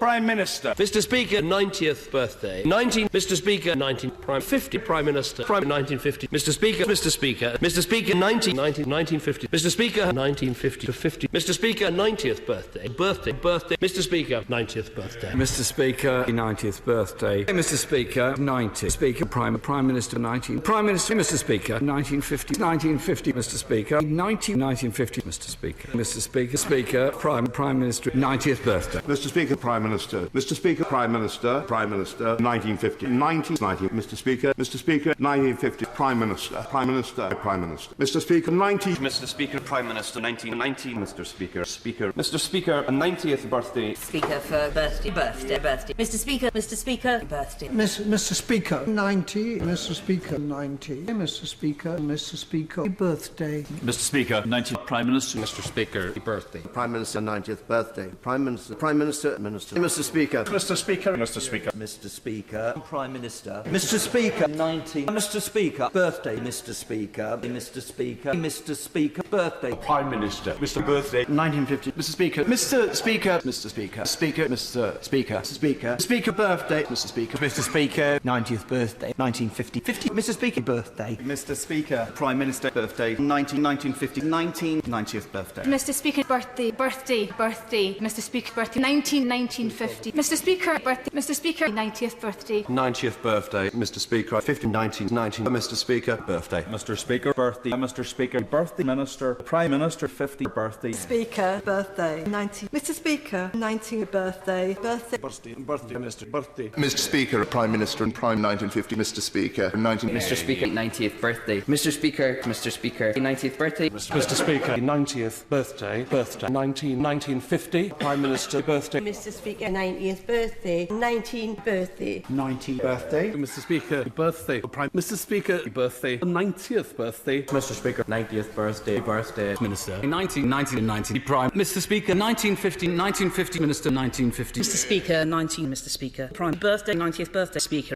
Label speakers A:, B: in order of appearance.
A: Prime Minister.
B: Mr. Speaker, 90th birthday. 19. Mr. Speaker, 19. Prime 50. Prime Minister. Prime 1950. Mr. Speaker. Mr. Speaker. Mr. Speaker, 1950. Mr. Speaker, 1950 to 50. Mr. Speaker, 90th birthday. Birthday. Mr. Speaker, 90th birthday.
C: Mr. Speaker, 90th birthday. Mr. Speaker, 90. Speaker, Prime Minister, 19. Prime Minister, Mr. Speaker, 1950. 1950. Mr. Speaker, 1950. Mr. Speaker. Mr. Speaker. Speaker, Prime Minister, 90th birthday.
D: Mr. Speaker, Prime Minister. Mr. Speaker, Prime Minister. Prime Minister, 1950. 90. Mr. Speaker. Mr. Speaker, 1950. Prime Minister. Prime Minister. Prime Minister. Mr. Speaker, 90.
A: Mr. Speaker, Prime Minister, 1990. Mr. Speaker. Mr. Speaker, 90th birthday.
E: Speaker for birthday. Mr. Speaker, birthday.
F: Mr. Speaker, 90. Mr. Speaker, 90. Mr. Speaker, birthday.
G: Mr. Speaker, 90th Prime Minister.
B: Mr. Speaker, birthday.
H: Prime Minister, 90th birthday. Prime Minister, Mr. Speaker.
A: Mr. Speaker.
G: Mr. Speaker.
I: Mr. Speaker, Prime Minister. Mr. Speaker, 90. Mr. Speaker, birthday. Mr. Speaker, birthday.
G: Prime Minister. Mr. Birthday.
I: 1950.
G: Mr. Speaker. Mr. Speaker. Mr. Speaker. Speaker. Mr. Speaker.
I: Speaker.
G: Speaker birthday. Mr. Speaker. Mr. Speaker.
I: 90th birthday. 1950. 50. Mr. Speaker, birthday. Mr. Speaker, Prime Minister, birthday. 1950. 90th birthday.
J: Mr. Speaker, birthday. Mr. Speaker, birthday. 1950. Mr. Speaker, birthday. Mr. Speaker, 90th birthday.
D: 90th birthday. Mr. Speaker, 50. 1990. Mr. Speaker, birthday.
G: Mr. Speaker. Birthday. Mr. Speaker. Birthday. Minister. Prime Minister. 50. Birthday.
K: Speaker, birthday. 90. Mr. Speaker, 90th birthday. Birthday.
G: Mr. Birthday.
D: Mr. Speaker, Prime Minister and Prime 1950. Mr. Speaker, 19.
B: Mr. Speaker, 90th birthday. Mr. Speaker, 90th birthday.
A: Mr. Speaker, 90th birthday. 1950. Prime Minister, birthday.
K: Mr. Speaker, 90th birthday. 19th birthday.
I: 90th birthday.
A: Mr. Speaker, birthday. Prime Mr. Speaker, birthday. 90th birthday.
B: Mr. Speaker, 90th birthday.
G: Minister. 1990. Prime. Mr. Speaker. 1950. Minister. 1950.
E: Mr. Speaker, 19. Mr. Speaker, Prime birthday, 90th birthday. Speaker.